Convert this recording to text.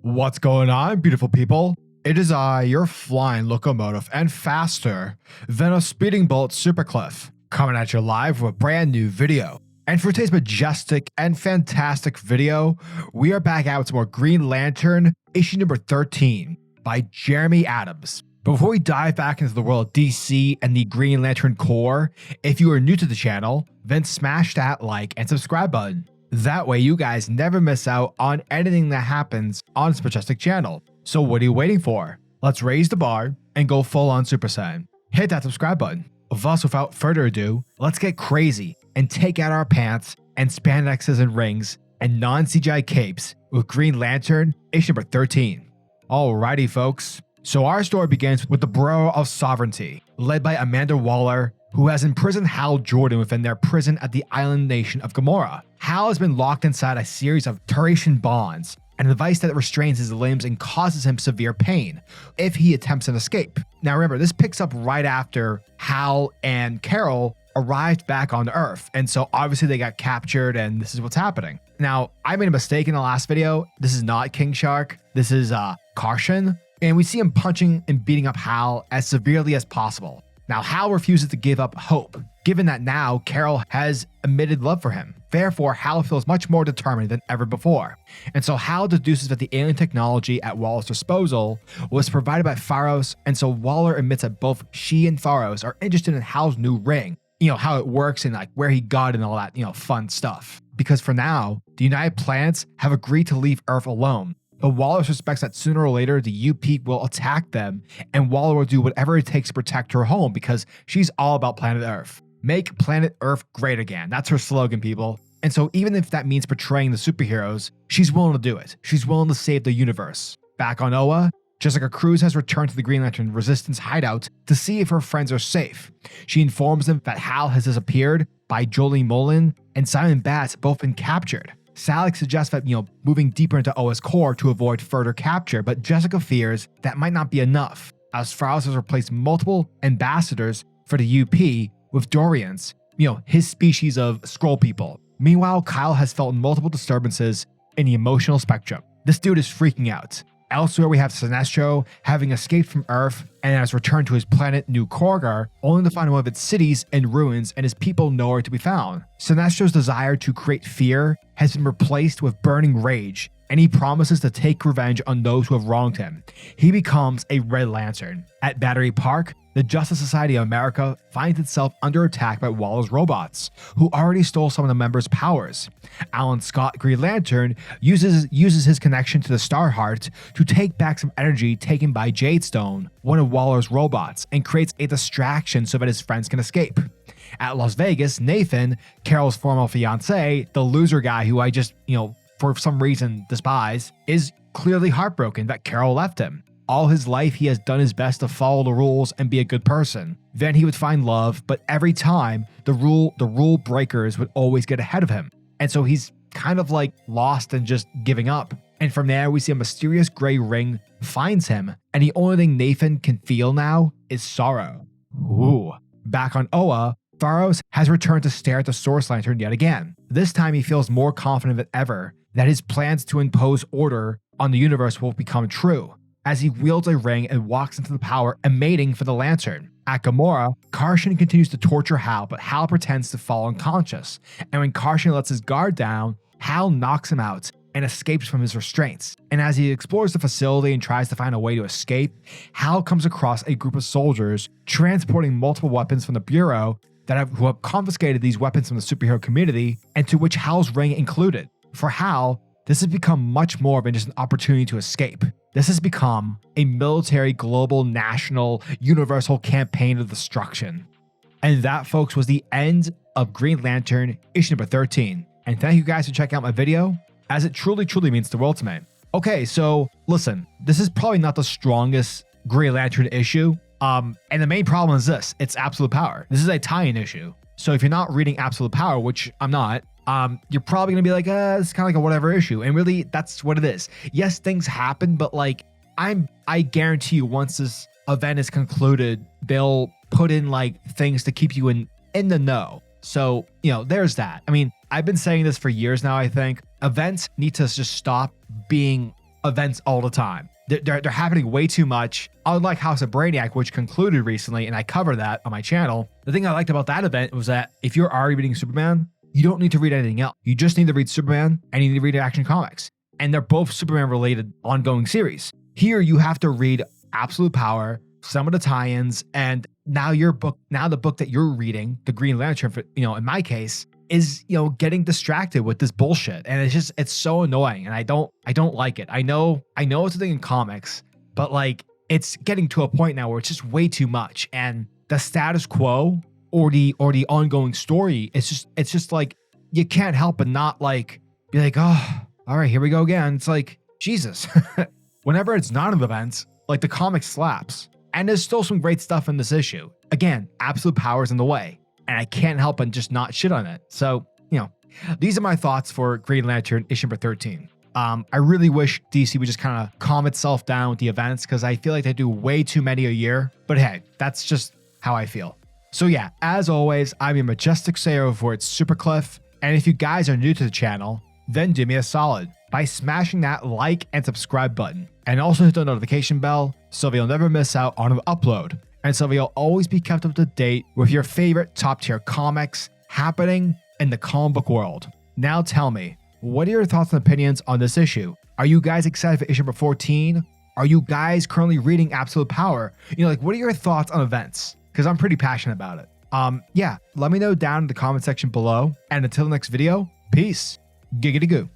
What's going on, beautiful people? It is I, your flying locomotive and faster than a speeding bolt Supercliff, coming at you live with a brand new video. And for today's majestic and fantastic video, we are back out with some more Green Lantern issue number 13 by JeremyAdams. Before we dive back into the world of DC and the GreenLanternCorps, if you are new to the channel, then smash that like and subscribe button. That way you guys never miss out on anything that happens on this majestic channel. So what are you waiting for? Let's raise the bar and go full on Super Saiyan. Hit that subscribe button. Thus, without further ado, let's get crazy and take out our pants and spandexes and rings and non-CGI capes with Green Lantern issue number 13. Alrighty folks, so our story begins with the Bureau of Sovereignty, led by Amanda Waller, who has imprisoned HalJordan within their prison at the island nation of Gamora. Hal has been locked inside a series of Tertian bonds, and a device that restrains his limbs and causes him severe pain if he attempts an escape. Now remember, this picks up right after Hal and Carol arrived back on Earth, and so obviously they got captured and this is what's happening. Now, I made a mistake in the last video. This is not King Shark, this is Karshan, and we see him punching and beating up Hal as severely as possible. Now, Hal refuses to give up hope, given that now Carol has admitted love for him. Therefore, Hal feels much more determined than ever before. And so Hal deduces that the alien technology at Waller's disposal was provided by Tharos, and so Waller admits that both she and Tharos are interested in Hal's new ring. You know, how it works and like where he got it and all that, fun stuff. Because for now, the United Planets have agreed to leave Earth alone. But Waller suspects that sooner or later the UP will attack them, and Waller will do whatever it takes to protect her home because she's all about planet Earth. Make planet Earth great again. That's her slogan, people. And so even if that means betraying the superheroes, she's willing to do it. She's willing to save the universe. Back on Oa, Jessica Cruz has returned to the Green Lantern Resistance hideout to see if her friends are safe. She informs them that Hal has disappeared by Jolie Mullen and Simon Batts both been captured. Sally suggests that, moving deeper into Oa's core to avoid further capture, but Jessica fears that might not be enough, as Tharos has replaced multiple ambassadors for the UP with Dorians, his species of Skrull people. Meanwhile, Kyle has felt multiple disturbances in the emotional spectrum. This dude is freaking out. Elsewhere, we have Sinestro having escaped from Earth and has returned to his planet New Korgar, only to find one of its cities in ruins and his people nowhere to be found. Sinestro's desire to create fear has been replaced with burning rage, and he promises to take revenge on those who have wronged him. He becomes a Red Lantern. At Battery Park, the Justice Society of America finds itself under attack by Waller's robots, who already stole some of the members' powers. Alan Scott, Green Lantern, uses his connection to the Starheart to take back some energy taken by Jadestone, one of Waller's robots, and creates a distraction so that his friends can escape. At Las Vegas, Nathan, Carol's former fiance, the loser guy who I just, for some reason despise, is clearly heartbroken that Carol left him. All his life, he has done his best to follow the rules and be a good person. Then he would find love, but every time, the rule breakers would always get ahead of him. And so he's kind of like lost and just giving up. And from there, we see a mysterious gray ring finds him, and the only thing Nathan can feel now is sorrow. Ooh. Back on Oa, Tharos has returned to stare at the Source Lantern yet again. This time, he feels more confident than ever that his plans to impose order on the universe will become true, as he wields a ring and walks into the power emanating from the lantern. At Gamora, Karshan continues to torture Hal, but Hal pretends to fall unconscious, and when Karshan lets his guard down, Hal knocks him out and escapes from his restraints. And as he explores the facility and tries to find a way to escape, Hal comes across a group of soldiers transporting multiple weapons from the Bureau who have confiscated these weapons from the superhero community, and to which Hal's ring included. For Hal, this has become much more than just an opportunity to escape. This has become a military, global, national, universal campaign of destruction. And that, folks, was the end of Green Lantern issue number 13. And thank you guys for checking out my video, as it truly, truly means the world to me. Okay, so listen, this is probably not the strongest Green Lantern issue. And the main problem is this: it's Absolute Power. This is a tie-in issue. So if you're not reading Absolute Power, which I'm not, you're probably gonna be like, it's kind of like a whatever issue. And really, that's what it is. Yes, things happen, but like, I guarantee you, once this event is concluded, they'll put in like things to keep you in the know. So, there's that. I mean, I've been saying this for years now. I think events need to just stop being events all the time. They're happening way too much. Unlike House of Brainiac, which concluded recently, and I cover that on my channel, the thing I liked about that event was that if you're already reading Superman, you don't need to read anything else. You just need to read Superman and you need to read Action Comics. And they're both Superman-related ongoing series. Here, you have to read Absolute Power, some of the tie-ins, and now the book that you're reading, the Green Lantern, for, in my case, is getting distracted with this bullshit, and it's so annoying, and I don't like it. I know it's a thing in comics, but like it's getting to a point now where it's just way too much, and the status quo or the ongoing story, it's just like you can't help but not like be like, oh, all right, here we go again. It's like Jesus. Whenever it's not an event, like the comic slaps, and there's still some great stuff in this issue. Again, Absolute Power's in the way, and I can't help but just not shit on it. So, these are my thoughts for Green Lantern issue number 13. I really wish DC would just kind of calm itself down with the events, because I feel like they do way too many a year. But hey, that's just how I feel. So yeah, as always, I'm your majestic sailor for its Supercliff. And if you guys are new to the channel, then do me a solid by smashing that like and subscribe button. And also hit the notification bell so you'll never miss out on an upload. And so you'll always be kept up to date with your favorite top tier comics happening in the comic book world. Now tell me, what are your thoughts and opinions on this issue? Are you guys excited for issue number 14? Are you guys currently reading Absolute Power? What are your thoughts on events? Because I'm pretty passionate about it. Yeah, let me know down in the comment section below. And until the next video, peace. Giggity goo.